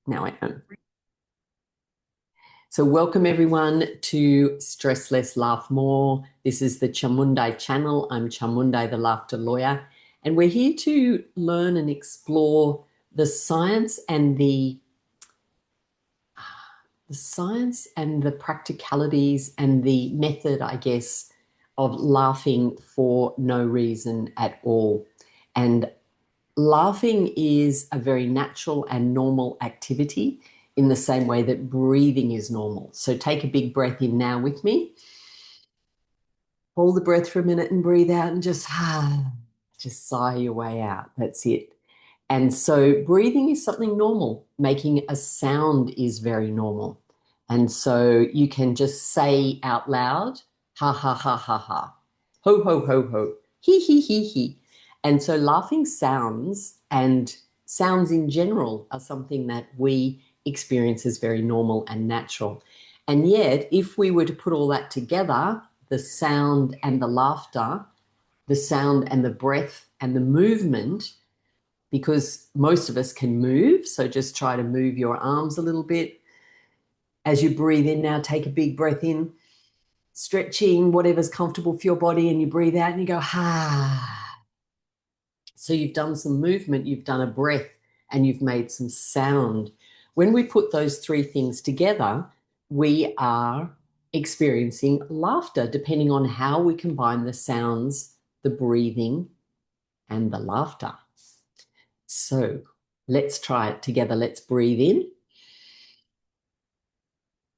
Now I am. So welcome everyone to Stress Less, Laugh More. This is the Chamundai channel. I'm Chamundai, the laughter lawyer, and we're here to learn and explore the science and the practicalities and the method, I guess, of laughing for no reason at all. And laughing is a very natural and normal activity in the same way that breathing is normal. So take a big breath in now with me. Hold the breath for a minute and breathe out and just sigh your way out. That's it. And so breathing is something normal. Making a sound is very normal. And so you can just say out loud, ha, ha, ha, ha, ha, ho, ho, ho, ho, he. And so laughing sounds and sounds in general are something that we experience as very normal and natural. And yet, if we were to put all that together, the sound and the laughter, the sound and the breath and the movement, because most of us can move, so just try to move your arms a little bit. As you breathe in now, take a big breath in, stretching whatever's comfortable for your body, and you breathe out and you go, ha. So you've done some movement, you've done a breath, and you've made some sound. When we put those three things together, we are experiencing laughter, depending on how we combine the sounds, the breathing, and the laughter. So let's try it together. Let's breathe in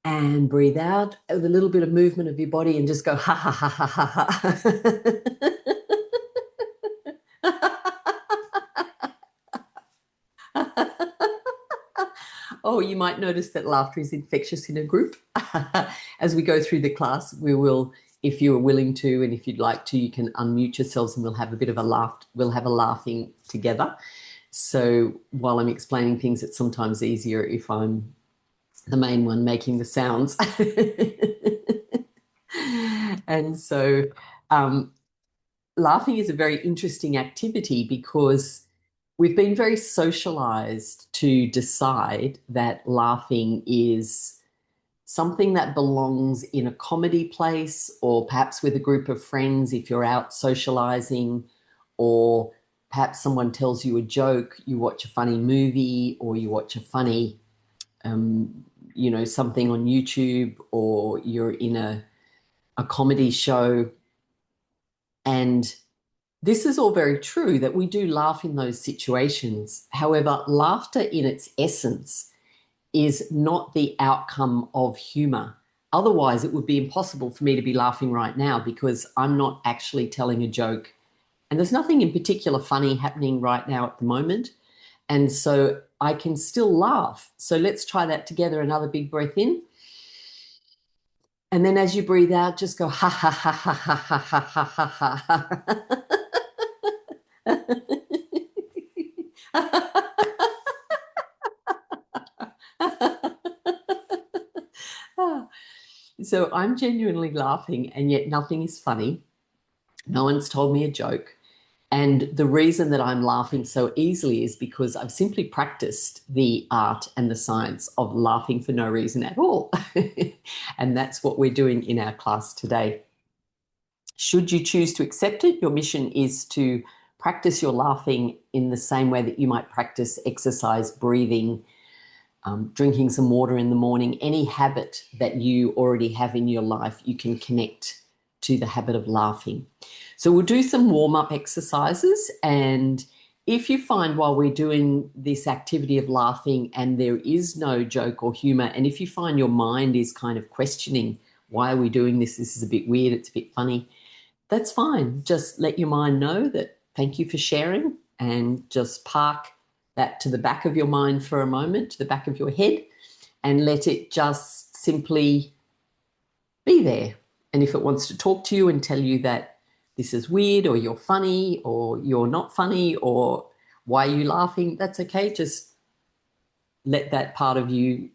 and breathe out with a little bit of movement of your body and just go ha ha ha ha ha ha. Oh, you might notice that laughter is infectious in a group. As we go through the class, we will, if you are willing to, and if you'd like to, you can unmute yourselves and we'll have a bit of a laugh. We'll have a laughing together. So while I'm explaining things, it's sometimes easier if I'm the main one making the sounds. And so laughing is a very interesting activity because we've been very socialized to decide that laughing is something that belongs in a comedy place or perhaps with a group of friends if you're out socializing, or perhaps someone tells you a joke, you watch a funny movie, or you watch a funny, something on YouTube, or you're in a comedy show. And this is all very true that we do laugh in those situations. However, laughter in its essence is not the outcome of humor. Otherwise, it would be impossible for me to be laughing right now because I'm not actually telling a joke. And there's nothing in particular funny happening right now at the moment. And so I can still laugh. So let's try that together. Another big breath in. And then as you breathe out, just go ha ha ha ha ha ha ha ha ha ha. So I'm genuinely laughing, and yet nothing is funny. No one's told me a joke. And the reason that I'm laughing so easily is because I've simply practiced the art and the science of laughing for no reason at all. And that's what we're doing in our class today. Should you choose to accept it, your mission is to practice your laughing in the same way that you might practice exercise, breathing, drinking some water in the morning. Any habit that you already have in your life, you can connect to the habit of laughing. So we'll do some warm-up exercises, and if you find while we're doing this activity of laughing and there is no joke or humor, and if you find your mind is kind of questioning, why are we doing this? This is a bit weird, it's a bit funny, that's fine. Just let your mind know that thank you for sharing, and just park that to the back of your mind for a moment, to the back of your head, and let it just simply be there. And if it wants to talk to you and tell you that this is weird, or you're funny, or you're not funny, or why are you laughing, that's okay. Just let that part of you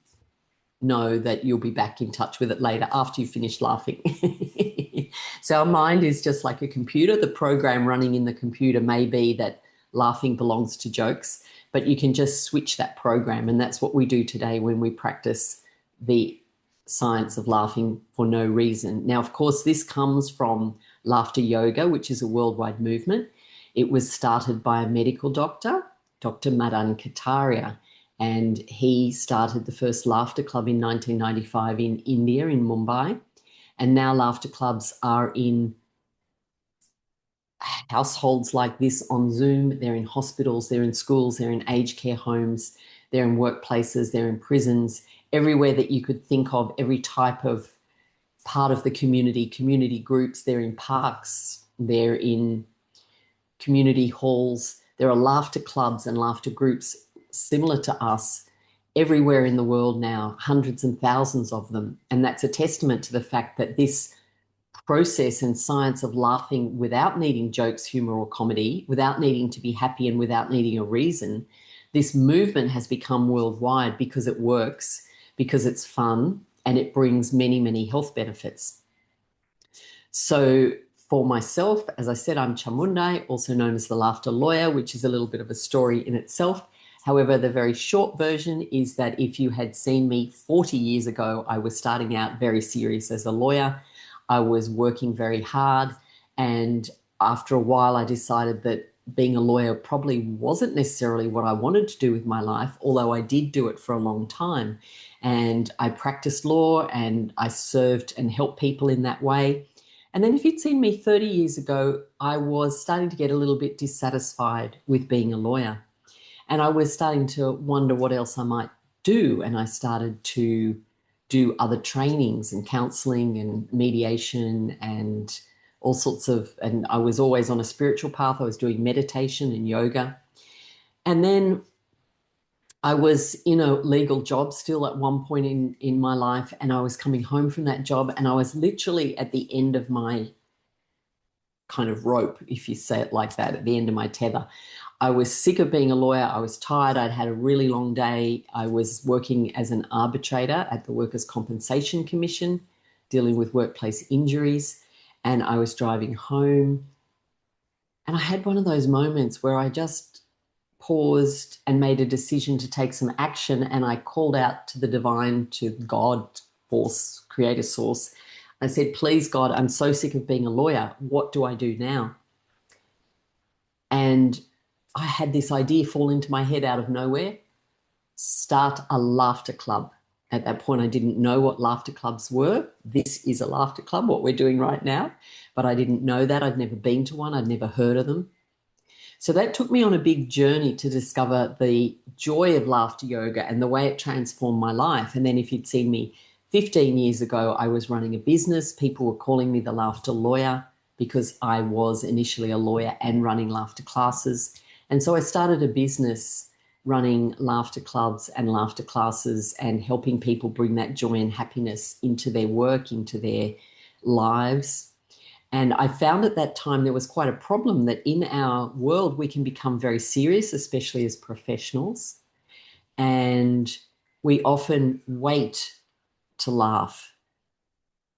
know that you'll be back in touch with it later after you finish laughing. So our mind is just like a computer. The program running in the computer may be that laughing belongs to jokes, but you can just switch that program. And that's what we do today when we practice the science of laughing for no reason. Now, of course, this comes from laughter yoga, which is a worldwide movement. It was started by a medical doctor, Dr. Madan Kataria, and he started the first laughter club in 1995 in India, in Mumbai. And now laughter clubs are in households like this on Zoom. They're in hospitals, they're in schools, they're in aged care homes, they're in workplaces, they're in prisons, everywhere that you could think of, every type of part of the community groups. They're in parks, they're in community halls. There are laughter clubs and laughter groups similar to us everywhere in the world now, hundreds and thousands of them. And that's a testament to the fact that this process and science of laughing without needing jokes, humor, or comedy, without needing to be happy and without needing a reason, this movement has become worldwide because it works, because it's fun, and it brings many, many health benefits. So for myself, as I said, I'm Chamundai, also known as the Laughter Lawyer, which is a little bit of a story in itself. However, the very short version is that if you had seen me 40 years ago, I was starting out very serious as a lawyer. I was working very hard, and after a while I decided that being a lawyer probably wasn't necessarily what I wanted to do with my life, although I did do it for a long time. And I practiced law and I served and helped people in that way. And then if you'd seen me 30 years ago, I was starting to get a little bit dissatisfied with being a lawyer. And I was starting to wonder what else I might do. And I started to do other trainings and counseling and mediation and all sorts of, and I was always on a spiritual path. I was doing meditation and yoga. And then I was in a legal job still at one point in my life, and I was coming home from that job, and I was literally at the end of my kind of rope, if you say it like that, at the end of my tether. I was sick of being a lawyer. I was tired. I'd had a really long day. I was working as an arbitrator at the Workers' Compensation Commission, dealing with workplace injuries, and I was driving home. And I had one of those moments where I just paused and made a decision to take some action, and I called out to the divine, to God, force, creator source. I said, please, God, I'm so sick of being a lawyer. What do I do now? And I had this idea fall into my head out of nowhere: start a laughter club. At that point, I didn't know what laughter clubs were. This is a laughter club, what we're doing right now. But I didn't know that. I'd never been to one. I'd never heard of them. So that took me on a big journey to discover the joy of laughter yoga and the way it transformed my life. And then if you'd seen me 15 years ago, I was running a business. People were calling me the Laughter Lawyer because I was initially a lawyer and running laughter classes. And so I started a business running laughter clubs and laughter classes and helping people bring that joy and happiness into their work, into their lives. And I found at that time there was quite a problem that in our world we can become very serious, especially as professionals. And we often wait to laugh,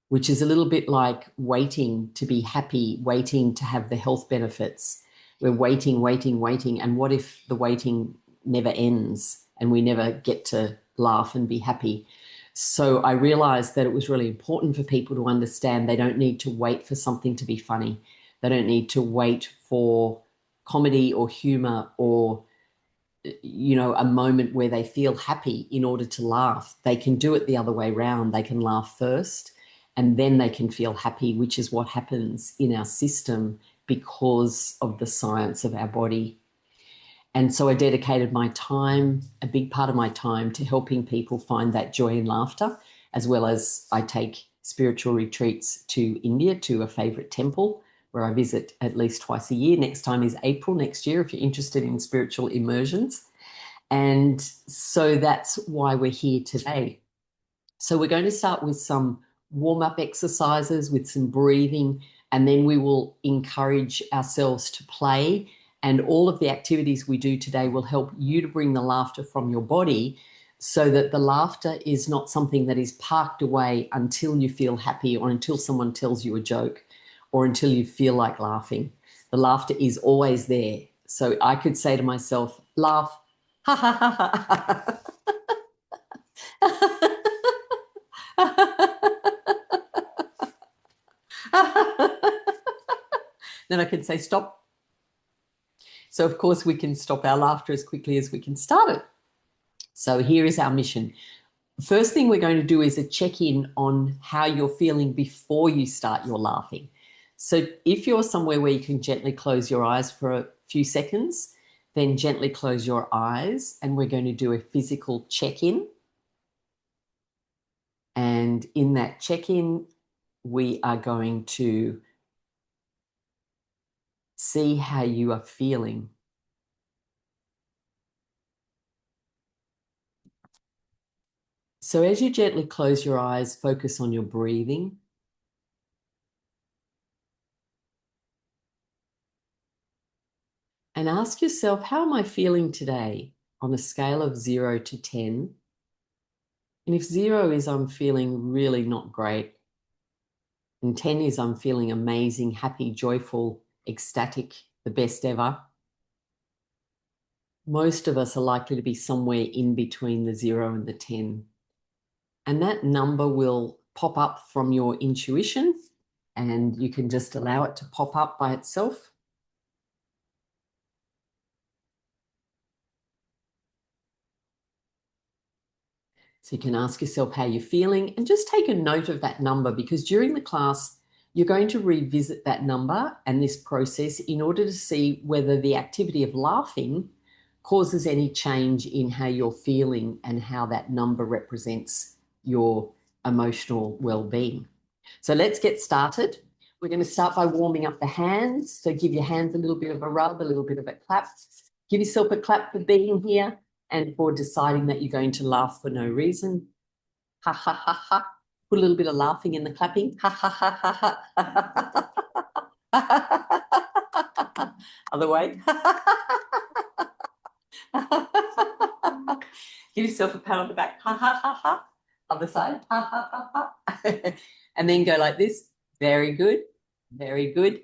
which is a little bit like waiting to be happy, waiting to have the health benefits. We're waiting. And what if the waiting never ends and we never get to laugh and be happy? So I realized that it was really important for people to understand they don't need to wait for something to be funny. They don't need to wait for comedy or humor or, a moment where they feel happy in order to laugh. They can do it the other way around. They can laugh first and then they can feel happy, which is what happens in our system because of the science of our body. And so I dedicated my time, a big part of my time, to helping people find that joy in laughter, as well as I take spiritual retreats to India, to a favorite temple where I visit at least twice a year. Next time is April next year, if you're interested in spiritual immersions. And so that's why we're here today. So we're going to start with some warm-up exercises, with some breathing, and then we will encourage ourselves to play. And all of the activities we do today will help you to bring the laughter from your body so that the laughter is not something that is parked away until you feel happy or until someone tells you a joke or until you feel like laughing. The laughter is always there. So I could say to myself, laugh, Ha ha ha ha. Then I can say stop. So, of course, we can stop our laughter as quickly as we can start it. So, here is our mission. First thing we're going to do is a check-in on how you're feeling before you start your laughing. So, if you're somewhere where you can gently close your eyes for a few seconds, then gently close your eyes, and we're going to do a physical check-in. And in that check-in, we are going to see how you are feeling. So as you gently close your eyes, focus on your breathing. And ask yourself, how am I feeling today on a scale of 0 to 10? And if 0 is I'm feeling really not great, and 10 is I'm feeling amazing, happy, joyful, ecstatic, the best ever, most of us are likely to be somewhere in between the 0 and the 10. And that number will pop up from your intuition, and you can just allow it to pop up by itself. So you can ask yourself how you're feeling and just take a note of that number, because during the class, you're going to revisit that number and this process in order to see whether the activity of laughing causes any change in how you're feeling and how that number represents your emotional well-being. So let's get started. We're going to start by warming up the hands. So give your hands a little bit of a rub, a little bit of a clap. Give yourself a clap for being here and for deciding that you're going to laugh for no reason. Ha ha ha ha. Put a little bit of laughing in the clapping. Ha ha ha ha ha. Other way. Give yourself a pat on the back. Ha ha ha ha. Other side. Ha ha ha ha. And then go like this. Very good. Very good.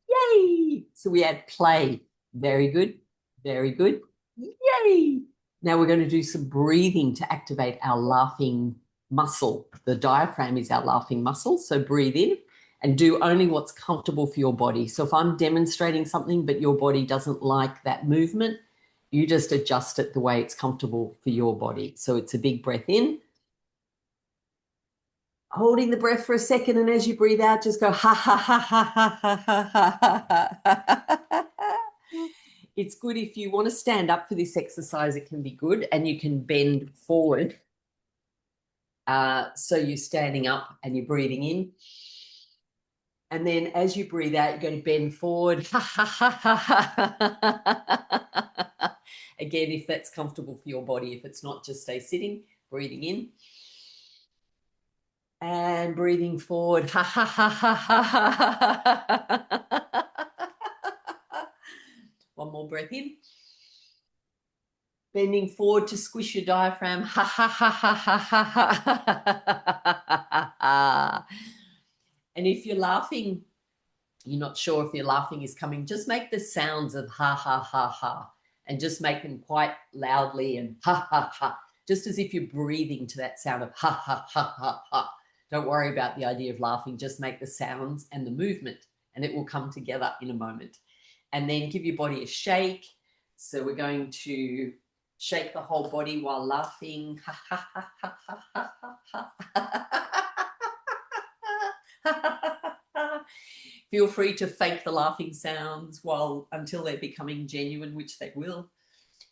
Yay. So we add play. Very good. Very good. Yay. Now we're going to do some breathing to activate our laughing muscle. The diaphragm is our laughing muscle. So breathe in and do only what's comfortable for your body. So if I'm demonstrating something but your body doesn't like that movement, you just adjust it the way it's comfortable for your body. So it's a big breath in, holding the breath for a second, and as you breathe out, just go ha ha ha ha ha ha ha ha ha. It's good if you want to stand up for this exercise, it can be good, and you can bend forward. So you're standing up and you're breathing in. And then as you breathe out, you're going to bend forward. Again, if that's comfortable for your body. If it's not, just stay sitting, breathing in. And breathing forward. One more breath in. Bending forward to squish your diaphragm. And if you're laughing, you're not sure if your laughing is coming, just make the sounds of ha, ha, ha, ha, and just make them quite loudly and ha, ha, ha, just as if you're breathing to that sound of ha, ha, ha, ha, ha. Don't worry about the idea of laughing. Just make the sounds and the movement, and it will come together in a moment. And then give your body a shake. So we're going to shake the whole body while laughing. Ha, ha, ha, ha, ha, ha, ha, ha. Feel free to fake the laughing sounds until they're becoming genuine, which they will.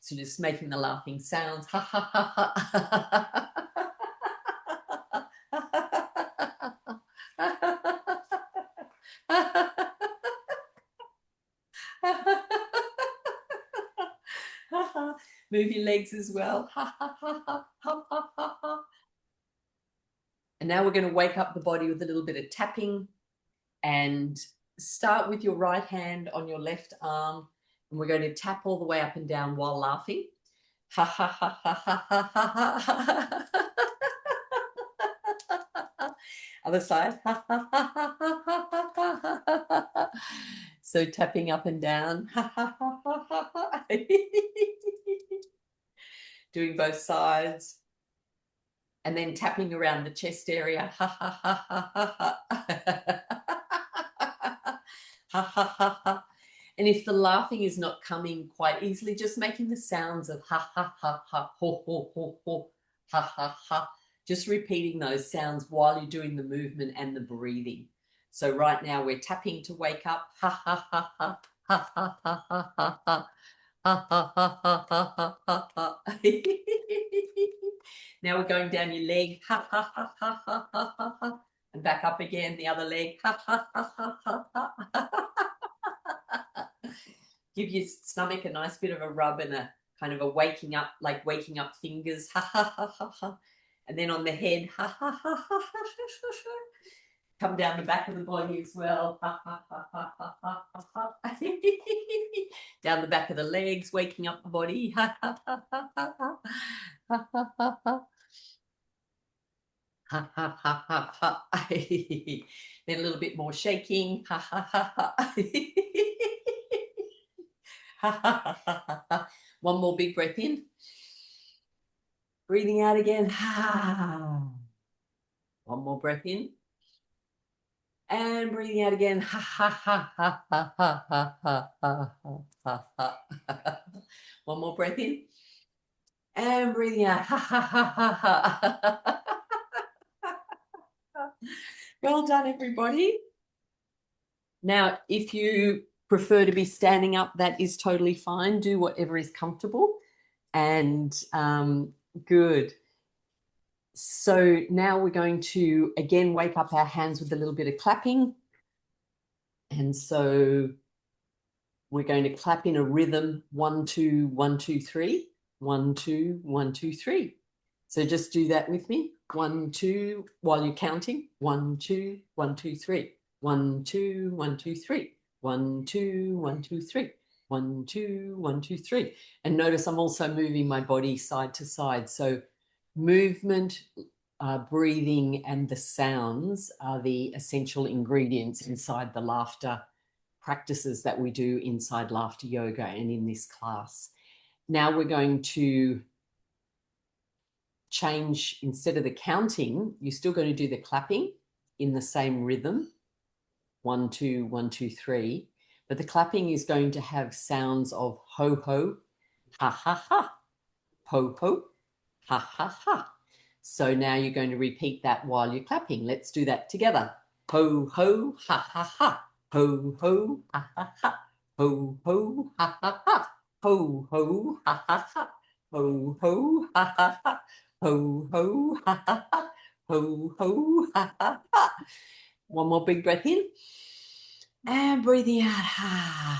So just making the laughing sounds. Ha ha ha ha. Move your legs as well. And now we're going to wake up the body with a little bit of tapping, and start with your right hand on your left arm, and we're going to tap all the way up and down while laughing. Ha ha ha ha ha ha ha ha. Other side. So tapping up and down. doing both sides, and then tapping around the chest area. Ha ha ha ha ha ha. Ha ha ha ha. And if the laughing is not coming quite easily, just making the sounds of ha ha ha ha, ho ho ho ho, ha ha ha. Just repeating those sounds while you're doing the movement and the breathing. So right now we're tapping to wake up. Ha ha ha ha, ha ha ha ha ha ha. Ha ha ha ha ha ha ha ha. Now we're going down your leg. Ha ha ha ha ha ha ha ha. And back up again, the other leg. Ha ha ha ha ha ha. Give your stomach a nice bit of a rub and a kind of a waking up, like waking up fingers. Ha ha ha ha ha. And then on the head. Ha ha ha ha ha ha. Come down the back of the body as well. Ha, ha, ha, ha, ha, ha, ha, ha. Down the back of the legs, waking up the body. Ha, ha, ha, ha, ha, ha. Ha, ha, ha, ha. Ha, ha, ha, ha, ha. Then a little bit more shaking. Ha, ha, ha, ha. Ha, ha, ha, ha, ha. One more big breath in. Breathing out again. Ha. One more breath in. And breathing out again. Ha ha ha ha ha ha ha ha ha ha ha. One more breath in. And breathing out. Ha ha ha ha ha. Well done, everybody. Now, if you prefer to be standing up, that is totally fine. Do whatever is comfortable. And good. So now we're going to, again, wake up our hands with a little bit of clapping. And so we're going to clap in a rhythm, 1, 2, 1, 2, 3, 1, 2, 1, 2, 3. So just do that with me. 1, 2, while you're counting. 1, 2, 1, 2, 3. 1, 2, 1, 2, 3. 1, 2, 1, 2, 3. 1, 2, 1, 2, 3. And notice I'm also moving my body side to side. So movement, breathing, and the sounds are the essential ingredients inside the laughter practices that we do inside laughter yoga and in this class. Now we're going to change, instead of the counting, you're still going to do the clapping in the same rhythm, 1, 2, 1, 2, 3, but the clapping is going to have sounds of ho ho, ha ha ha, ho ho, ha ha ha. So now you're going to repeat that while you're clapping. Let's do that together. Ho ho, ha ha ha. Ho ho, ha ha ha. Ho ho, ha ha ha. Ho ho, ha ha ha. Ho ho, ha ha ha. Ho ho, ha ha ha. Ho ho, ha ha ha. One more big breath in. And breathing out.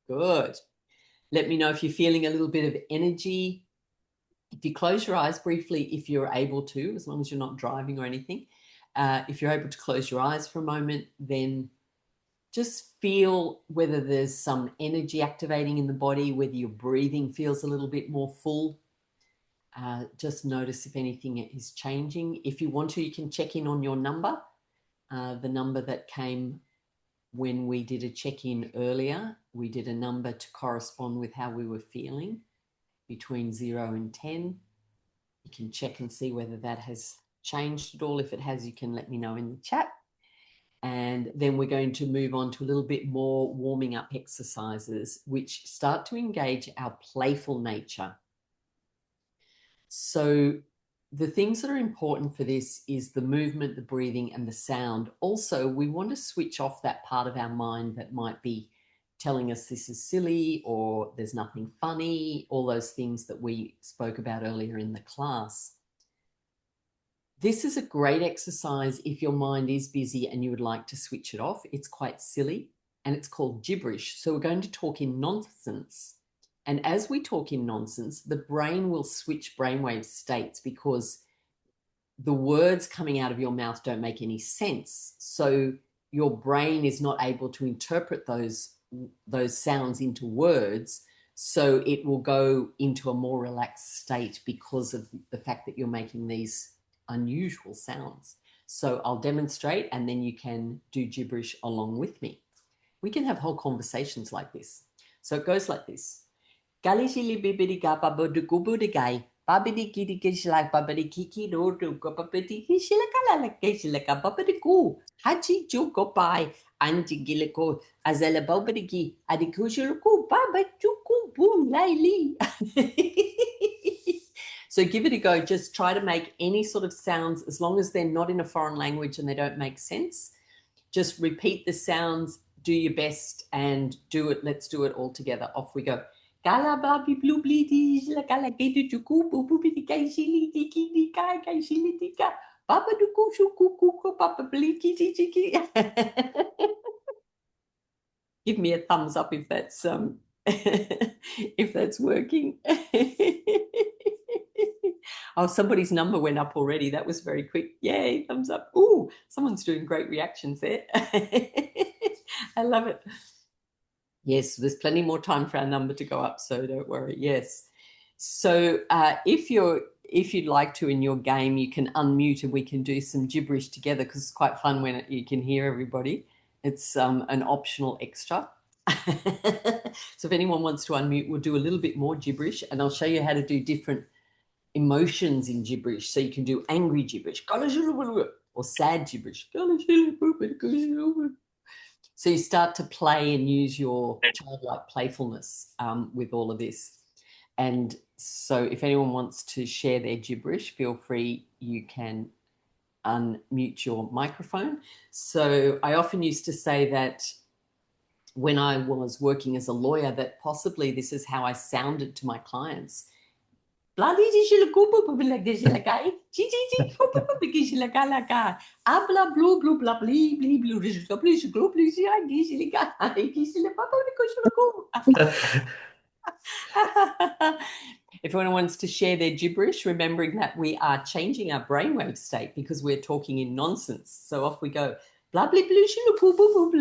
Good. Let me know if you're feeling a little bit of energy. If you close your eyes briefly, if you're able to, as long as you're not driving or anything, if you're able to close your eyes for a moment, then just feel whether there's some energy activating in the body, whether your breathing feels a little bit more full. Just notice if anything is changing. If you want to, you can check in on your number, the number that came when we did a check-in earlier. We did a number to correspond with how we were feeling between 0 and 10. You can check and see whether that has changed at all. If it has, you can let me know in the chat. And then we're going to move on to a little bit more warming up exercises, which start to engage our playful nature. So the things that are important for this is the movement, the breathing, and the sound. Also, we want to switch off that part of our mind that might be telling us this is silly or there's nothing funny, all those things that we spoke about earlier in the class. This is a great exercise if your mind is busy and you would like to switch it off. It's quite silly and it's called gibberish. So we're going to talk in nonsense. And as we talk in nonsense, the brain will switch brainwave states because the words coming out of your mouth don't make any sense. So your brain is not able to interpret those sounds into words. So it will go into a more relaxed state because of the fact that you're making these unusual sounds. So I'll demonstrate and then you can do gibberish along with me. We can have whole conversations like this. So it goes like this. Galishili bibidika babudi gubudigai. Babidi kidi kishla babidi kiki no to gopapiti hishilakala like kishilaka babidi gu. Hachi juko pai. Anti giliko azela babidiki adikushuluku baba chuku boom laili. So give it a go. Just try to make any sort of sounds as long as they're not in a foreign language and they don't make sense. Just repeat the sounds, do your best and do it. Let's do it all together. Off we go. Give me a thumbs up if that's if that's working. Oh, somebody's number went up already. That was very quick. Yay, thumbs up. Ooh, someone's doing great reactions there. I love it. Yes, there's plenty more time for our number to go up, so don't worry. Yes. So if you'd like to in your game, you can unmute and we can do some gibberish together because it's quite fun when you can hear everybody. It's an optional extra. So if anyone wants to unmute, we'll do a little bit more gibberish and I'll show you how to do different emotions in gibberish. So you can do angry gibberish or sad gibberish. So you start to play and use your childlike playfulness with all of this. And so if anyone wants to share their gibberish, feel free, you can unmute your microphone. So I often used to say that when I was working as a lawyer, that possibly this is how I sounded to my clients. If anyone wants to share their gibberish, remembering that we are changing our brainwave state because we're talking in nonsense. So off we go. Blah blah blah blah blah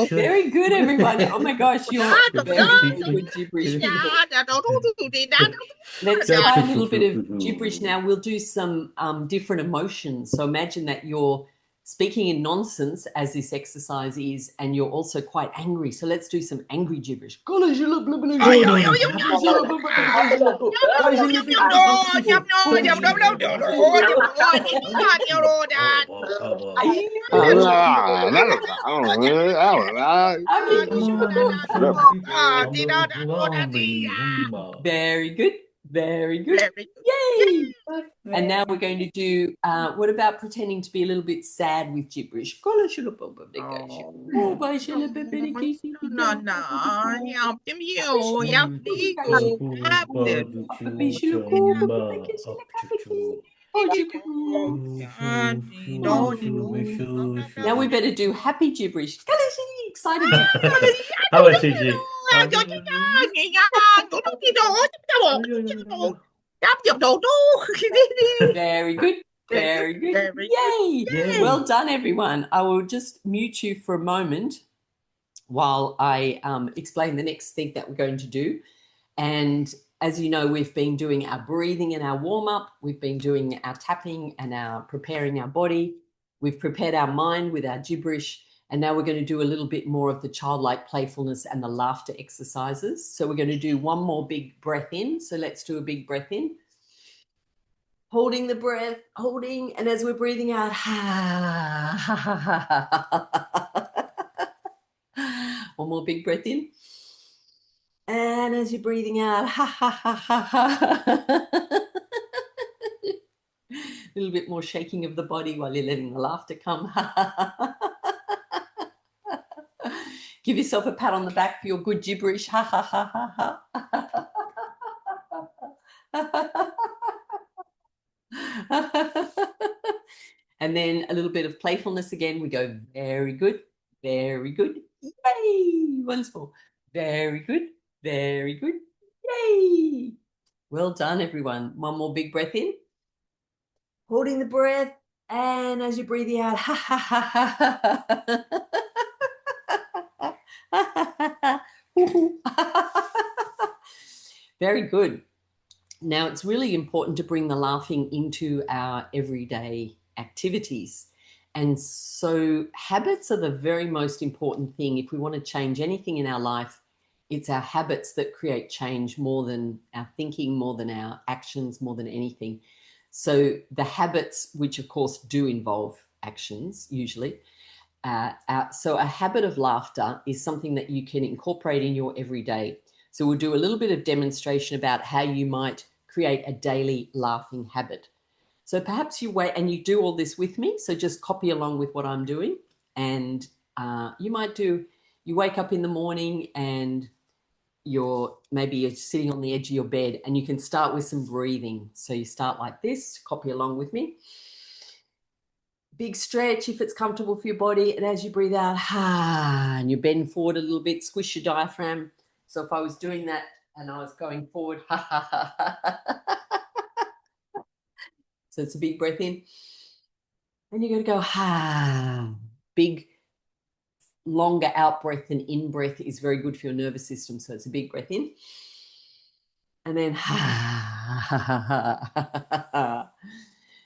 Very good, everyone. Oh my gosh, you're very good gibberish people. Let's try a little bit of gibberish now. We'll do some different emotions. So imagine that you're speaking in nonsense as this exercise is, and you're also quite angry. So let's do some angry gibberish. Very good. Very good. Yay! And now we're going to do, what about pretending to be a little bit sad with gibberish? Now we better do happy gibberish. Excited gibberish. How about Gigi? Very good. Very good. Yay. Well done, everyone. I will just mute you for a moment while I explain the next thing that we're going to do. And as you know, we've been doing our breathing and our warm-up. We've been doing our tapping and our preparing our body. We've prepared our mind with our gibberish. And now we're going to do a little bit more of the childlike playfulness and the laughter exercises. So we're going to do one more big breath in. So let's do a big breath in. Holding the breath, holding. And as we're breathing out, one more big breath in. And as you're breathing out, a little bit more shaking of the body while you're letting the laughter come. Give yourself a pat on the back for your good gibberish. And then a little bit of playfulness again. We go very good, Very good. Yay! Once more. Very good. Very good. Yay! Well done, everyone. One more big breath in. Holding the breath. And as you're breathing out, ha ha ha ha ha. Very good. Now, it's really important to bring the laughing into our everyday activities. And so habits are the very most important thing. If we want to change anything in our life, it's our habits that create change more than our thinking, more than our actions, more than anything. So the habits, which of course do involve actions usually. So a habit of laughter is something that you can incorporate in your everyday. So we'll do a little bit of demonstration about how you might create a daily laughing habit. So perhaps you wait and you do all this with me. So just copy along with what I'm doing. And you wake up in the morning and maybe you're sitting on the edge of your bed, and you can start with some breathing. So you start like this, copy along with me. Big stretch if it's comfortable for your body. And as you breathe out, and you bend forward a little bit, squish your diaphragm. So if I was doing that and I was going forward, so it's a big breath in. And you're going to go, big, longer out breath than in breath is very good for your nervous system. So it's a big breath in. And then,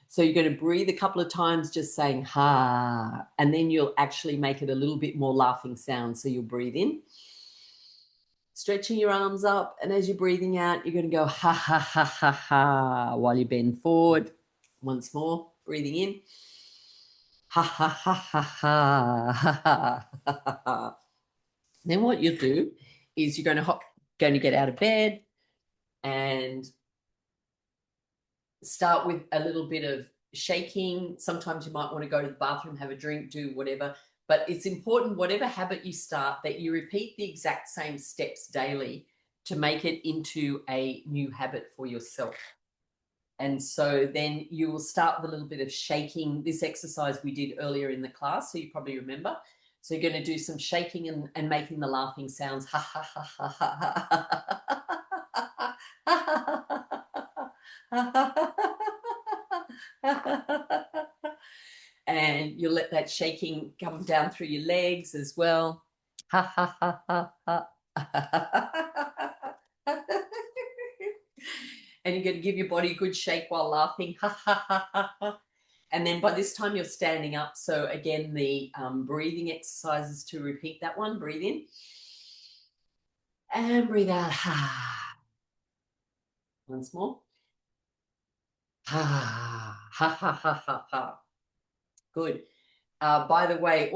So you're going to breathe a couple of times, just saying ha, and then you'll actually make it a little bit more laughing sound. So you'll breathe in, stretching your arms up, and as you're breathing out, you're going to go ha, ha, ha, ha, ha, while you bend forward. Once more, breathing in, ha, ha, ha, ha, ha, ha, ha, ha, ha. Then what you'll do is you're going to get out of bed and start with a little bit of shaking. Sometimes you might want to go to the bathroom, have a drink, do whatever. But it's important, whatever habit you start, that you repeat the exact same steps daily to make it into a new habit for yourself. And so then you will start with a little bit of shaking. This exercise we did earlier in the class, so you probably remember. So you're going to do some shaking and making the laughing sounds. Ha ha ha ha ha ha ha ha. And you'll let that shaking come down through your legs as well. Ha ha ha ha ha. And you're going to give your body a good shake while laughing. Ha ha ha ha ha. And then by this time you're standing up. So again, the breathing exercises to repeat that one. Breathe in and breathe out. Ha. Once more. Ha ha ha ha ha ha. Good. By the way, a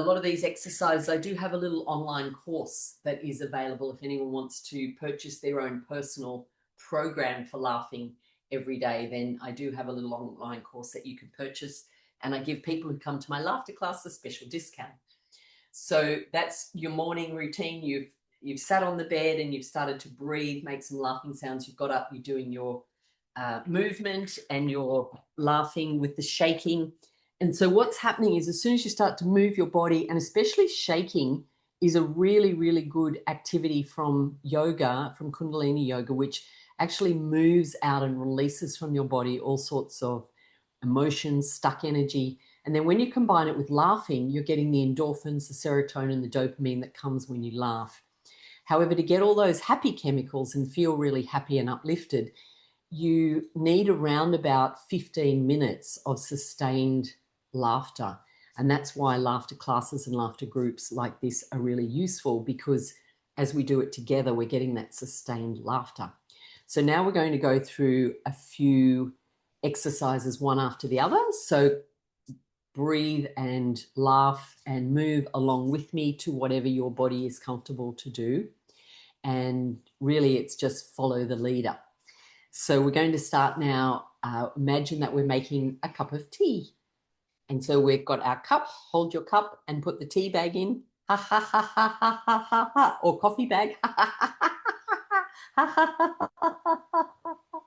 lot of these exercises, I do have a little online course that is available if anyone wants to purchase their own personal program for laughing every day. Then I do have a little online course that you can purchase, and I give people who come to my laughter class a special discount. So that's your morning routine. You've sat on the bed and you've started to breathe, make some laughing sounds. You've got up, you're doing your movement and you're laughing with the shaking. And so what's happening is as soon as you start to move your body, and especially shaking is a really, really good activity from yoga, from Kundalini yoga, which actually moves out and releases from your body all sorts of emotions, stuck energy. And then when you combine it with laughing, you're getting the endorphins, the serotonin, the dopamine that comes when you laugh. However, to get all those happy chemicals and feel really happy and uplifted, you need around about 15 minutes of sustained laughter. And that's why laughter classes and laughter groups like this are really useful, because as we do it together, we're getting that sustained laughter. So now we're going to go through a few exercises one after the other. So breathe and laugh and move along with me to whatever your body is comfortable to do. And really, it's just follow the leader. So we're going to start now. Imagine that we're making a cup of tea. And so we've got our cup, hold your cup and put the tea bag in, ha, ha, ha, ha, ha, ha, ha, ha, or coffee bag, ha, ha, ha, ha, ha, ha, ha, ha, ha.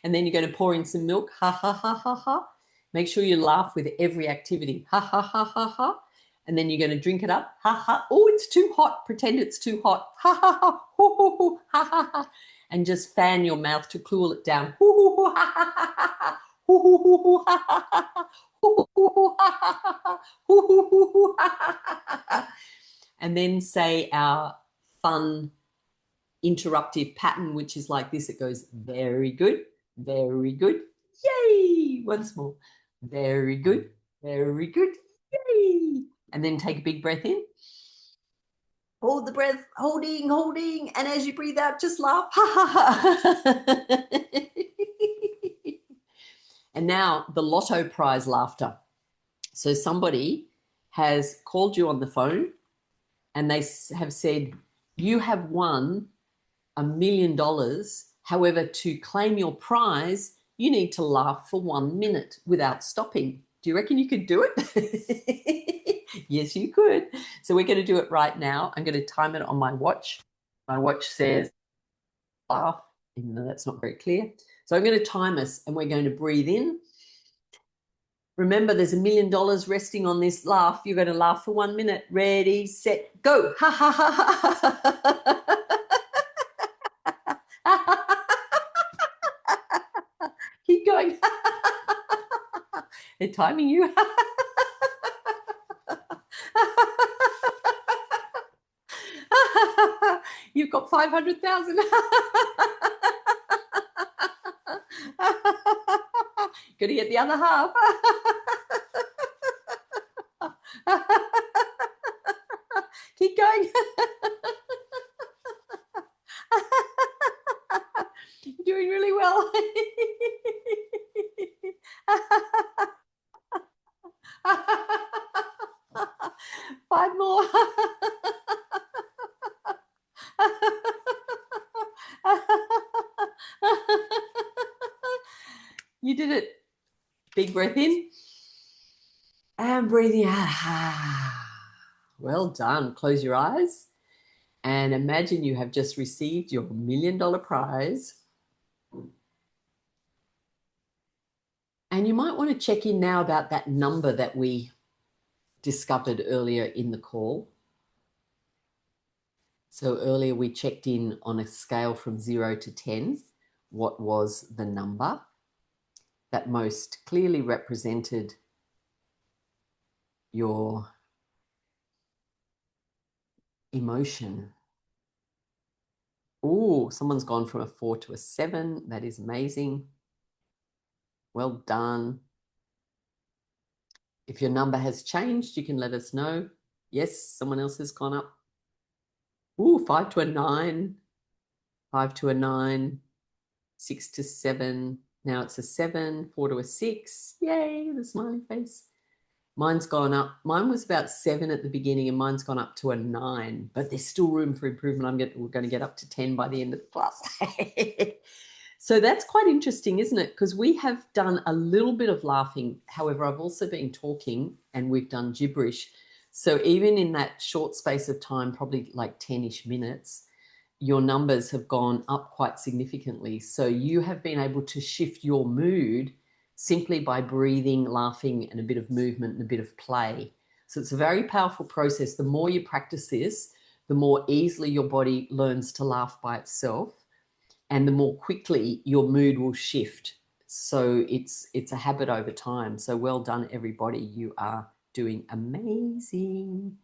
And then you're going to pour in some milk, ha, ha, ha, ha, ha. Make sure you laugh with every activity, ha, ha, ha, ha, ha. And then you're going to drink it up. Ha ha. Oh, it's too hot. Pretend it's too hot. Ha ha ha. Hoo, hoo, hoo, ha ha ha. And just fan your mouth to cool it down. Hoo, hoo, hoo, ha ha ha ha. Hoo, hoo, hoo, hoo, ha ha ha. Hoo, hoo, hoo, ha ha ha. Hoo, hoo, hoo, hoo, ha ha ha. And then say our fun interruptive pattern, which is like this. It goes very good, very good, yay. Once more, very good, yay. And then take a big breath in. Hold the breath, holding. And as you breathe out, just laugh. And now the lotto prize laughter. So somebody has called you on the phone and they have said, you have won $1 million. However, to claim your prize, you need to laugh for 1 minute without stopping. Do you reckon you could do it? Yes, you could. So we're going to do it right now. I'm going to time it on my watch. My watch says laugh, even though that's not very clear. So I'm going to time us and we're going to breathe in. Remember, there's $1 million resting on this laugh. You're going to laugh for 1 minute. Ready, set, go. Ha, ha, ha, ha, ha. Keep going. They're timing you. You've got 500,000. Got to get the other half. Keep going. You're doing really well. Five more. You did it. Big breath in and breathing out. Well done. Close your eyes and imagine you have just received your $1 million prize. And you might want to check in now about that number that we discovered earlier in the call. So earlier we checked in on a scale from 0 to 10. What was the number that most clearly represented your emotion? Oh, someone's gone from a 4 to a 7. That is amazing. Well done. If your number has changed, you can let us know. Yes, someone else has gone up. Ooh, 5 to a 9. 5 to a 9. 6 to 7. Now it's a 7. 4 to a 6. Yay, the smiley face. Mine's gone up. Mine was about 7 at the beginning and mine's gone up to a 9, but there's still room for improvement. We're going to get up to 10 by the end of the class. So that's quite interesting, isn't it? Because we have done a little bit of laughing. However, I've also been talking and we've done gibberish. So even in that short space of time, probably like 10-ish minutes, your numbers have gone up quite significantly. So you have been able to shift your mood simply by breathing, laughing, and a bit of movement and a bit of play. So it's a very powerful process. The more you practice this, the more easily your body learns to laugh by itself, and the more quickly your mood will shift. So it's a habit over time. So well done, everybody. You are doing amazing.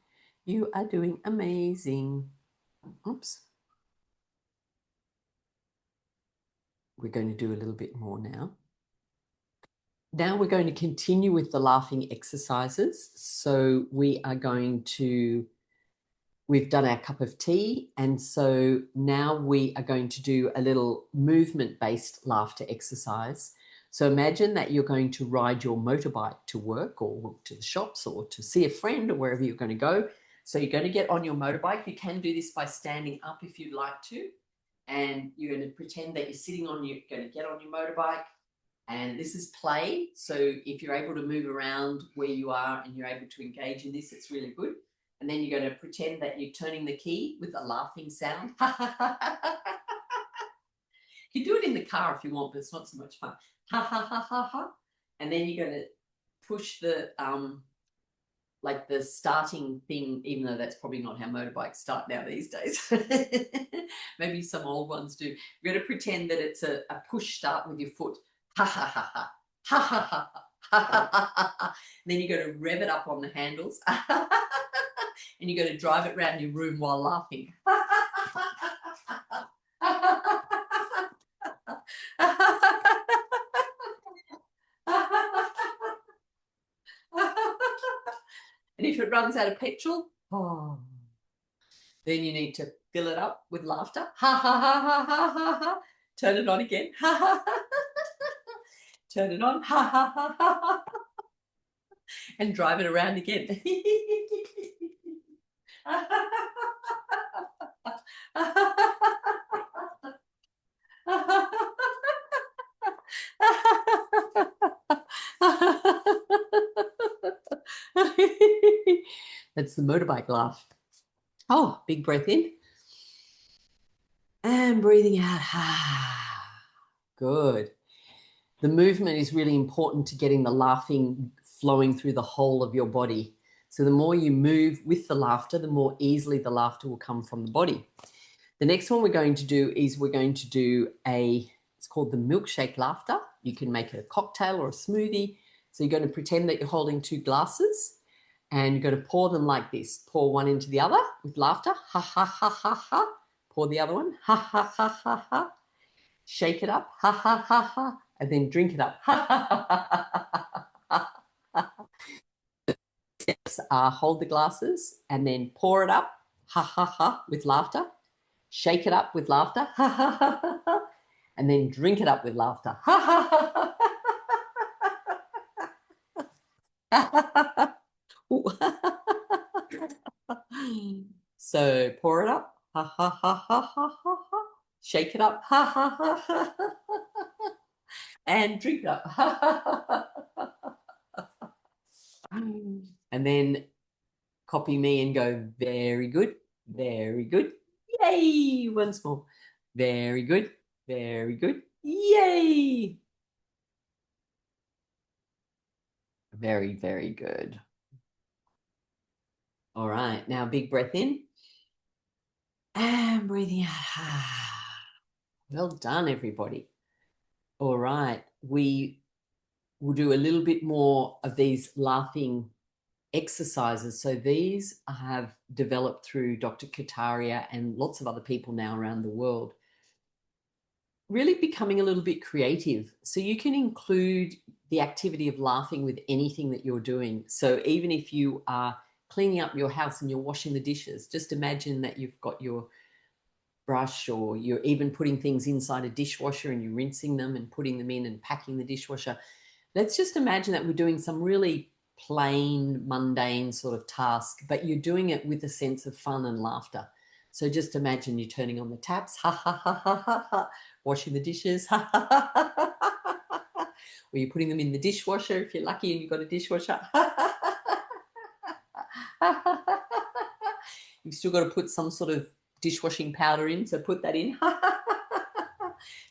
You are doing amazing. Oops. We're going to do a little bit more now. Now we're going to continue with the laughing exercises. So we are going to, we've done our cup of tea. And so now we are going to do a little movement-based laughter exercise. So imagine that you're going to ride your motorbike to work or to the shops or to see a friend or wherever you're going to go. So you're going to get on your motorbike. You can do this by standing up if you'd like to. And you're going to pretend that you're sitting on, you're going to get on your motorbike. And this is play. So if you're able to move around where you are and you're able to engage in this, it's really good. And then you're going to pretend that you're turning the key with a laughing sound. You can do it in the car if you want, but it's not so much fun. Ha, ha, ha, ha, ha. And then you're going to push the like the starting thing, even though that's probably not how motorbikes start now these days. Maybe some old ones do. You're going to pretend that it's a push start with your foot. Ha ha ha ha. Ha ha ha ha. Ha ha ha ha. Then you're going to rev it up on the handles. And you're going to drive it around your room while laughing. And if it runs out of petrol, then you need to fill it up with laughter. Ha ha ha ha ha ha ha. Turn it on again. Ha ha ha. Turn it on. Ha ha ha ha ha. And drive it around again. That's the motorbike laugh. Oh, big breath in. And breathing out. Good. The movement is really important to getting the laughing flowing through the whole of your body. So the more you move with the laughter, the more easily the laughter will come from the body. The next one we're going to do is it's called the milkshake laughter. You can make it a cocktail or a smoothie. So you're going to pretend that you're holding two glasses and you're going to pour them like this. Pour one into the other with laughter. Ha, ha, ha, ha, ha. Pour the other one. Ha, ha, ha, ha, ha. Shake it up. Ha, ha, ha, ha. And then drink it up. Ha, ha, ha, ha, ha, ha. Steps are hold the glasses and then pour it up. Ha, ha, ha, with laughter. Shake it up with laughter. Ha, ha, ha, ha, ha. And then drink it up with laughter. Ha, ha, ha, ha, ha. So pour it up. Ha, ha, ha, ha, ha, ha, ha. Shake it up. Ha, ha, ha, ha, ha. And drink it up. Ha, ha, ha, ha. And then copy me and go, very good, very good. Yay! Once more. Very good, very good. Yay! Very, very good. All right, now big breath in and breathing out. Well done, everybody. All right, we will do a little bit more of these laughing exercises. So these have developed through Dr. Kataria and lots of other people now around the world. Really becoming a little bit creative. So you can include the activity of laughing with anything that you're doing. So even if you are cleaning up your house and you're washing the dishes, just imagine that you've got your brush, or you're even putting things inside a dishwasher and you're rinsing them and putting them in and packing the dishwasher. Let's just imagine that we're doing some really plain, mundane sort of task, but you're doing it with a sense of fun and laughter. So just imagine you're turning on the taps, ha ha ha ha ha ha, washing the dishes, ha ha ha ha ha ha, or you're putting them in the dishwasher if you're lucky and you've got a dishwasher. You've still got to put some sort of dishwashing powder in, so put that in.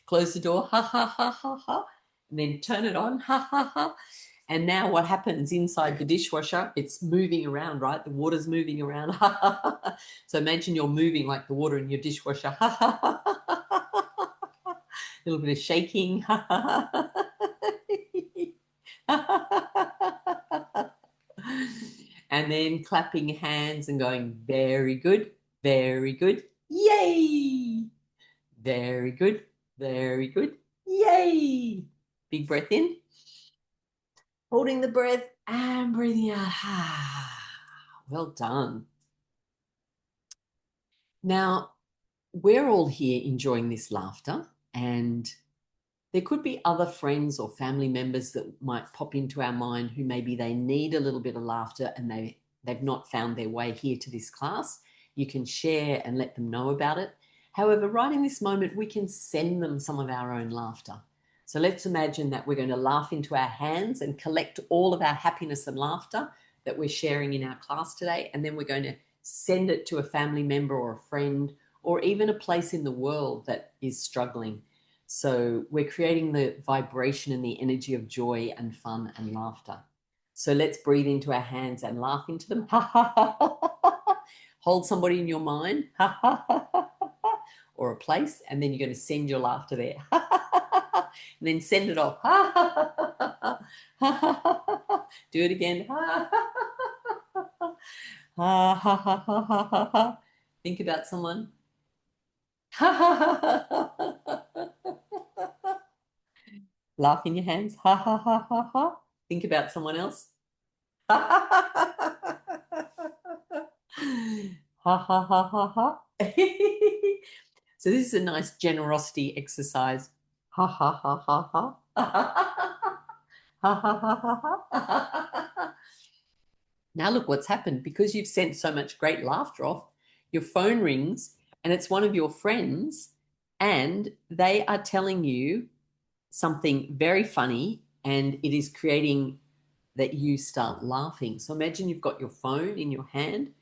Close the door, ha ha ha ha ha, and then turn it on, ha ha ha. And now what happens inside the dishwasher? It's moving around, right? The water's moving around. So imagine you're moving like the water in your dishwasher. A little bit of shaking. And then clapping hands and going, very good, very good, yay! Very good, very good, yay! Big breath in. Holding the breath and breathing out. Well done. Now, we're all here enjoying this laughter, and there could be other friends or family members that might pop into our mind who maybe they need a little bit of laughter and they've not found their way here to this class. You can share and let them know about it. However, right in this moment, we can send them some of our own laughter. So let's imagine that we're going to laugh into our hands and collect all of our happiness and laughter that we're sharing in our class today. And then we're going to send it to a family member or a friend, or even a place in the world that is struggling. So we're creating the vibration and the energy of joy and fun and laughter. So let's breathe into our hands and laugh into them. Ha ha ha ha. Hold somebody in your mind. Ha ha ha ha. Or a place, and then you're going to send your laughter there. And then send it off. Do it again. Think about someone. Laugh in your hands. Think about someone else. So this is a nice generosity exercise. Ha ha ha ha ha. Ha ha ha ha ha. Now look what's happened. Because you've sent so much great laughter off, your phone rings and it's one of your friends and they are telling you something very funny and it is creating that you start laughing. So imagine you've got your phone in your hand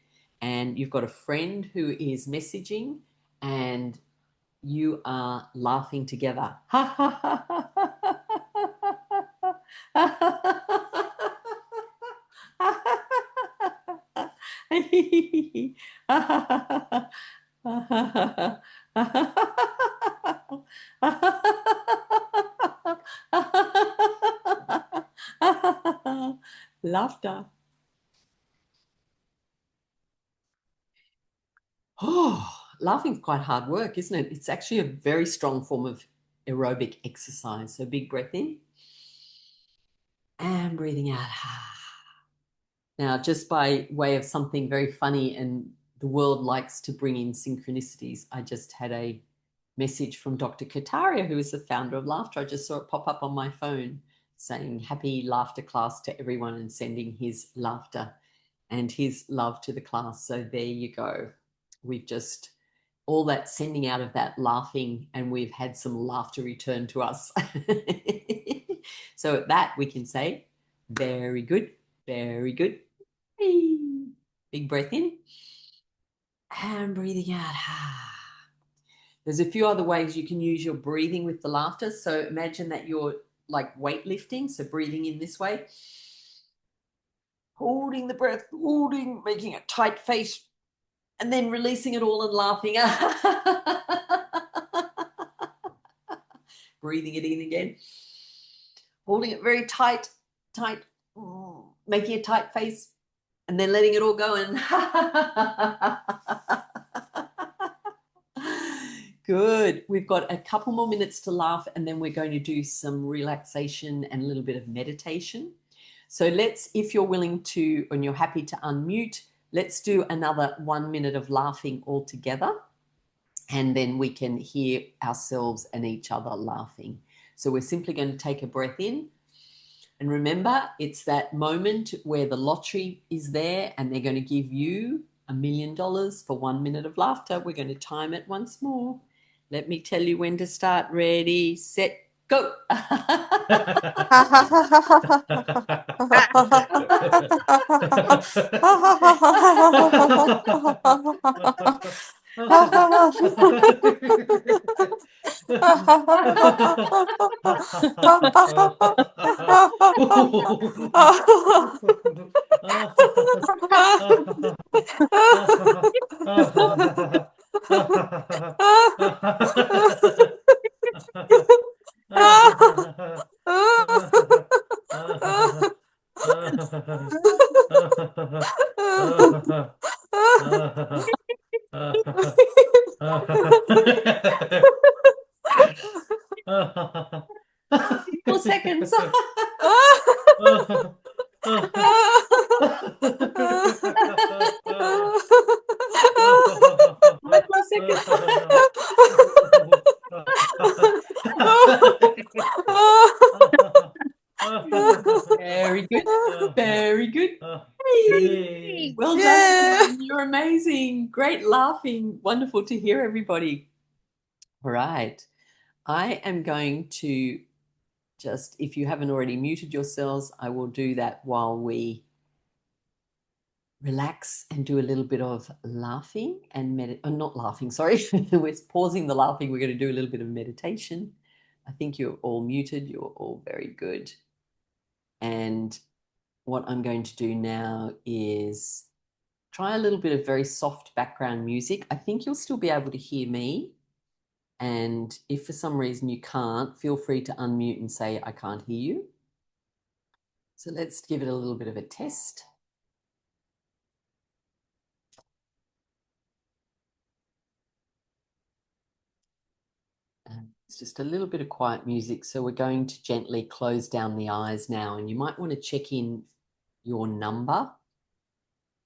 and you've got a friend who is messaging and you are laughing together. Ha ha ha ha Laughter. Oh, laughing's quite hard work, isn't it? It's actually a very strong form of aerobic exercise. So big breath in and breathing out. Now, just by way of something very funny, and the world likes to bring in synchronicities, I just had a message from Dr. Kataria, who is the founder of Laughter. I just saw it pop up on my phone saying happy laughter class to everyone and sending his laughter and his love to the class. So there you go. We've just all that sending out of that laughing, and we've had some laughter return to us. So at that we can say, very good, very good. Big breath in and breathing out. There's a few other ways you can use your breathing with the laughter. So imagine that you're like weightlifting. So breathing in this way, holding the breath, holding, making a tight face, and then releasing it all and laughing. Breathing it in again, holding it very tight, tight, making a tight face, and then letting it all go and good. We've got a couple more minutes to laugh, and then we're going to do some relaxation and a little bit of meditation. So let's, if you're willing to, and you're happy to unmute, let's do another 1 minute of laughing all together, and then we can hear ourselves and each other laughing. So we're simply going to take a breath in. And remember, it's that moment where the lottery is there and they're going to give you $1 million for 1 minute of laughter. We're going to time it once more. Let me tell you when to start. Ready, set, go. Four seconds. 5 more seconds. Very good. Very good. Hey. Well done. You're amazing. Great laughing. Wonderful to hear everybody. All right. I am going to just, if you haven't already muted yourselves, I will do that while we relax and do a little bit of laughing and not laughing, sorry. We're pausing the laughing. We're going to do a little bit of meditation. I think you're all muted. You're all very good. And what I'm going to do now is try a little bit of very soft background music. I think you'll still be able to hear me. And if for some reason you can't, feel free to unmute and say, I can't hear you. So let's give it a little bit of a test. It's just a little bit of quiet music. So we're going to gently close down the eyes now. And you might want to check in your number.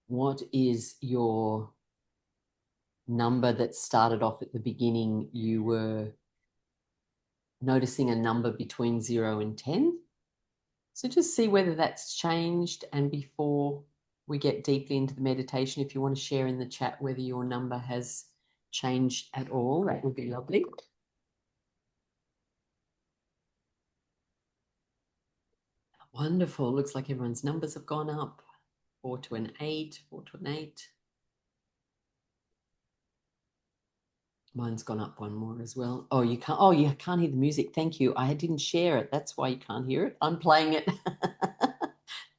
What is your number that started off at the beginning? You were noticing a number between 0 and 10. So just see whether that's changed. And before we get deeply into the meditation, if you want to share in the chat whether your number has changed at all, that would be lovely. Wonderful. Looks like everyone's numbers have gone up. 4 to an 8, 4 to an 8. Mine's gone up one more as well. Oh, you can't hear the music. Thank you. I didn't share it. That's why you can't hear it. I'm playing it.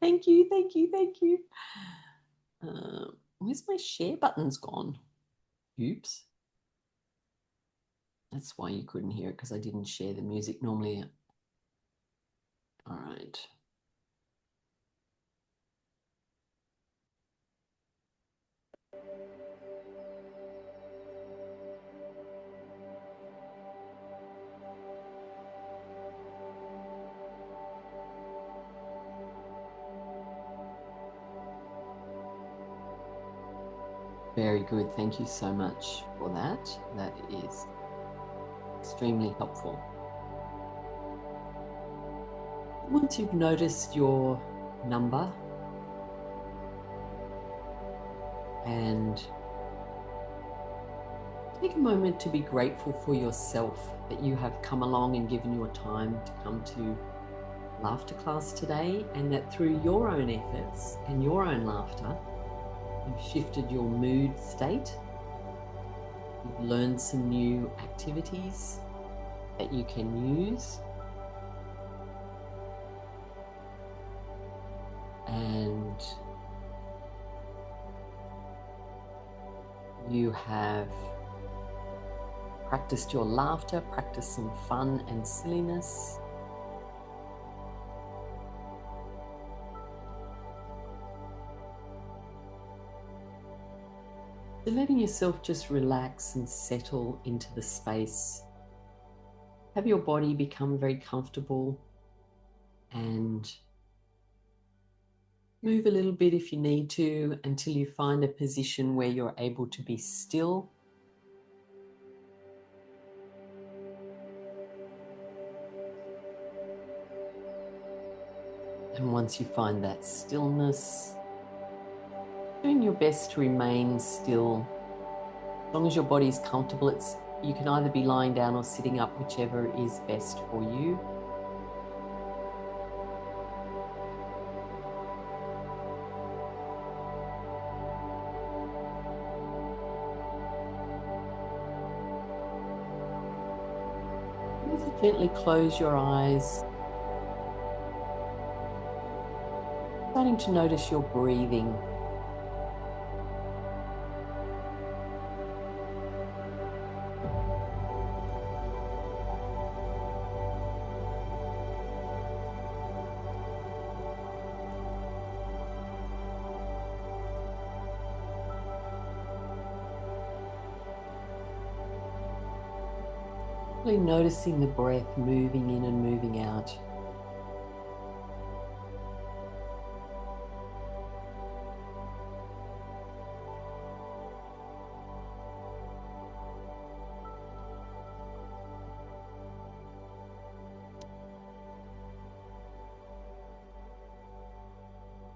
Thank you, thank you, thank you. Where's my share button's gone? Oops. That's why you couldn't hear it, because I didn't share the music normally. All right. Very good. Thank you so much for that. That is extremely helpful. Once you've noticed your number and take a moment to be grateful for yourself that you have come along and given your time to come to laughter class today, and that through your own efforts and your own laughter, you've shifted your mood state. You've learned some new activities that you can use. And you have practiced your laughter, practiced some fun and silliness. So letting yourself just relax and settle into the space. Have your body become very comfortable and move a little bit if you need to until you find a position where you're able to be still. And once you find that stillness, doing your best to remain still. As long as your body is comfortable, you can either be lying down or sitting up, whichever is best for you. Just gently close your eyes, starting to notice your breathing. Really noticing the breath moving in and moving out.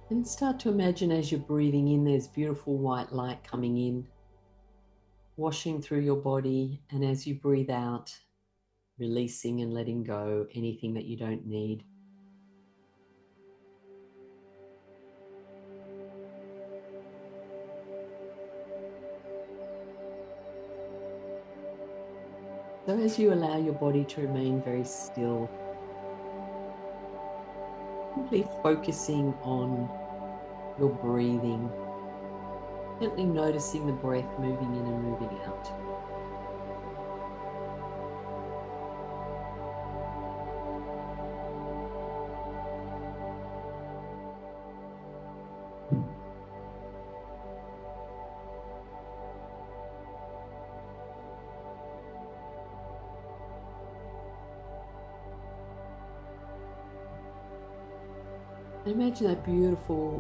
And start to imagine as you're breathing in, there's beautiful white light coming in, washing through your body, and as you breathe out, releasing and letting go anything that you don't need. So as you allow your body to remain very still, Simply focusing on your breathing, gently noticing the breath moving in and moving out. And imagine that beautiful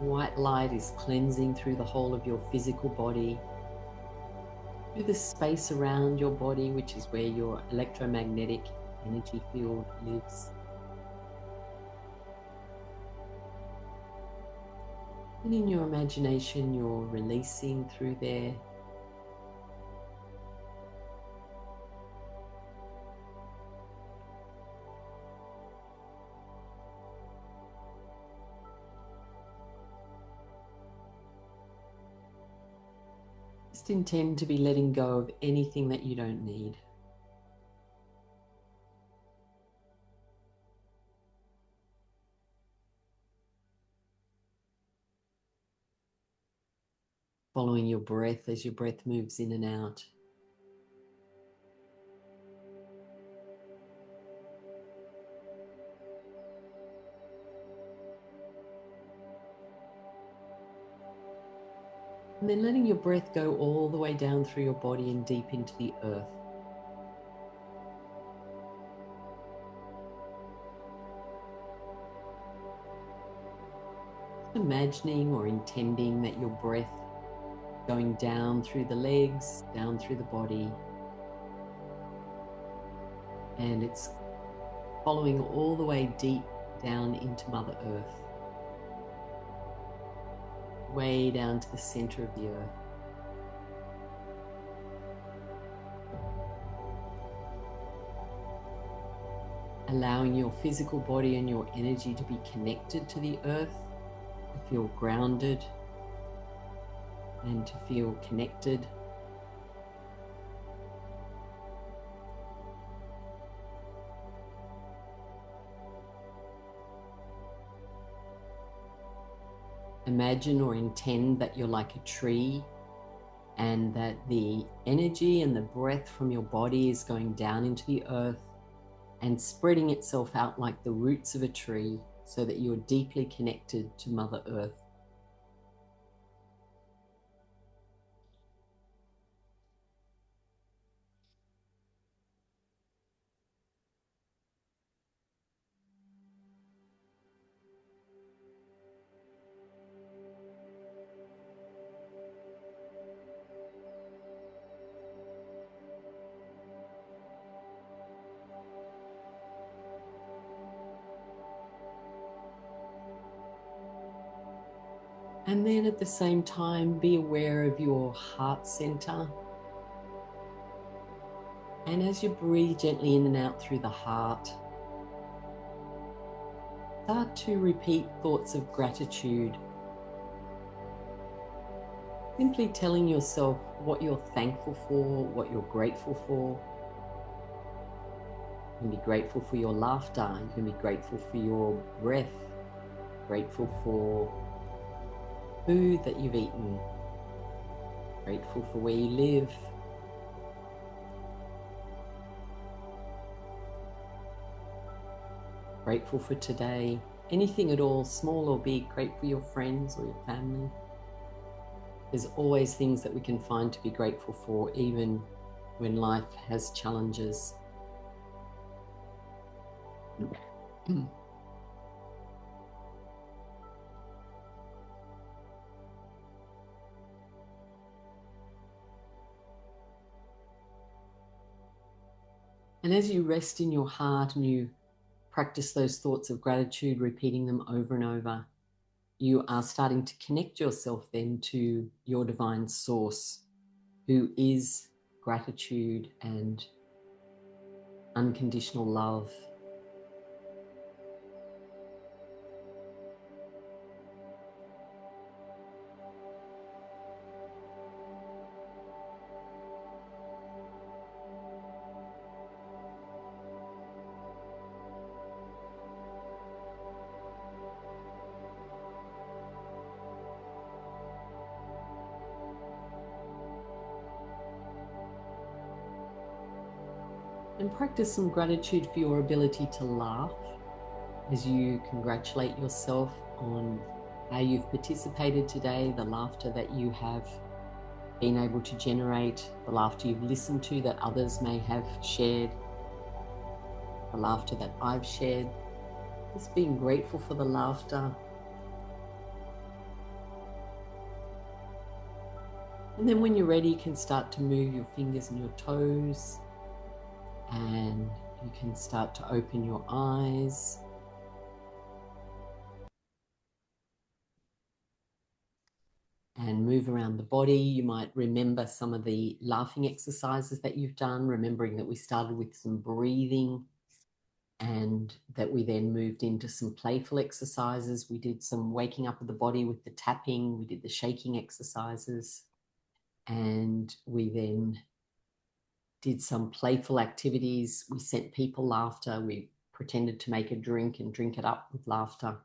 white light is cleansing through the whole of your physical body, through the space around your body, which is where your electromagnetic energy field lives. And in your imagination, you're releasing through there. Just intend to be letting go of anything that you don't need. Following your breath as your breath moves in and out. And then letting your breath go all the way down through your body and deep into the earth. Imagining or intending that your breath going down through the legs, down through the body, and it's following all the way deep down into Mother Earth, way down to the center of the earth. Allowing your physical body and your energy to be connected to the earth, to feel grounded and to feel connected. Imagine or intend that you're like a tree and that the energy and the breath from your body is going down into the earth and spreading itself out like the roots of a tree so that you're deeply connected to Mother Earth. And then at the same time, be aware of your heart center. And as you breathe gently in and out through the heart, start to repeat thoughts of gratitude. Simply telling yourself what you're thankful for, what you're grateful for. You can be grateful for your laughter. You can be grateful for your breath. Grateful for food that you've eaten. Grateful for where you live. Grateful for today. Anything at all, small or big, great for your friends or your family. There's always things that we can find to be grateful for, even when life has challenges. And as you rest in your heart and you practice those thoughts of gratitude, repeating them over and over, you are starting to connect yourself then to your divine source, who is gratitude and unconditional love. And practice some gratitude for your ability to laugh as you congratulate yourself on how you've participated today, the laughter that you have been able to generate, the laughter you've listened to that others may have shared, the laughter that I've shared. Just being grateful for the laughter. And then when you're ready, you can start to move your fingers and your toes, and you can start to open your eyes. And move around the body. You might remember some of the laughing exercises that you've done, remembering that we started with some breathing and that we then moved into some playful exercises. We did some waking up of the body with the tapping, we did the shaking exercises, and we then did some playful activities. We sent people laughter. We pretended to make a drink and drink it up with laughter.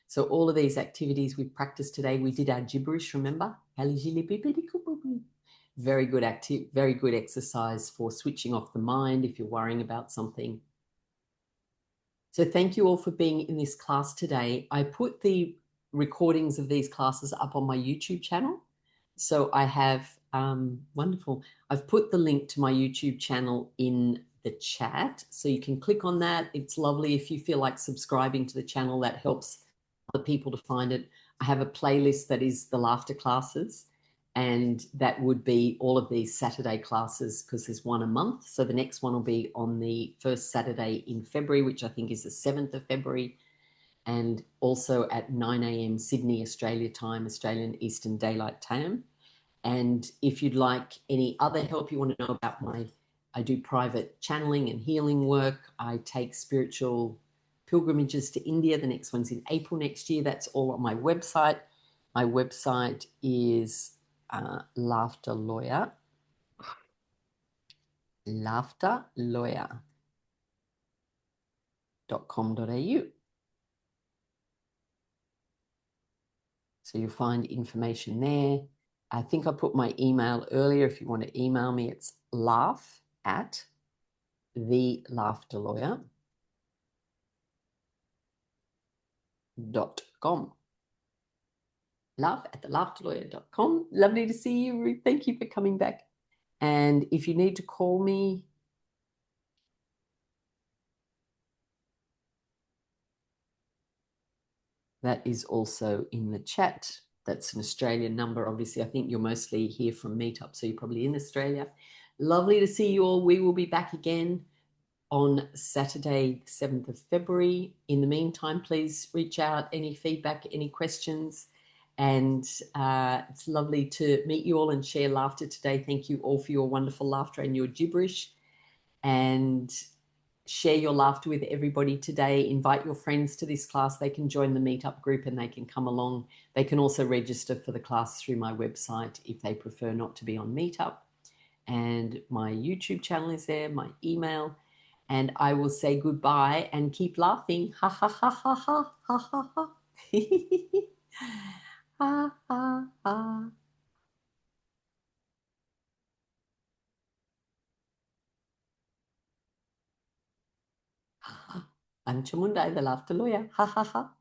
So all of these activities we've practiced today, we did our gibberish, remember? Very good exercise for switching off the mind if you're worrying about something. So thank you all for being in this class today. I put the recordings of these classes up on my YouTube channel. So I have, wonderful. I've put the link to my YouTube channel in the chat. So you can click on that. It's lovely if you feel like subscribing to the channel. That helps other people to find it. I have a playlist that is the laughter classes, and that would be all of these Saturday classes because there's one a month. So the next one will be on the first Saturday in February, which I think is the 7th of February, and also at 9 a.m. Sydney, Australia time, Australian Eastern Daylight Time. And if you'd like any other help, you want to know about I do private channeling and healing work. I take spiritual pilgrimages to India. The next one's in April next year. That's all on my website. My website is Laughter Lawyer. laughterlawyer.com.au. So you'll find information there. I think I put my email earlier. If you want to email me, it's laugh@thelaughterlawyer.com. laugh@thelaughterlawyer.com. Lovely to see you, Ruth. Thank you for coming back. And if you need to call me, that is also in the chat. That's an Australian number. Obviously, I think you're mostly here from Meetup, so you're probably in Australia. Lovely to see you all. We will be back again on Saturday, 7th of February. In the meantime, please reach out, any feedback, any questions. And it's lovely to meet you all and share laughter today. Thank you all for your wonderful laughter and your gibberish. And share your laughter with everybody today. Invite your friends to this class. They can join the meetup group and they can come along. They can also register for the class through my website if they prefer not to be on Meetup. And my YouTube channel is there, my email. And I will say goodbye and keep laughing. Ha ha ha ha ha ha ha ha. Ha ha ha. I'm Chamundai, the laughter lawyer. Ha ha ha.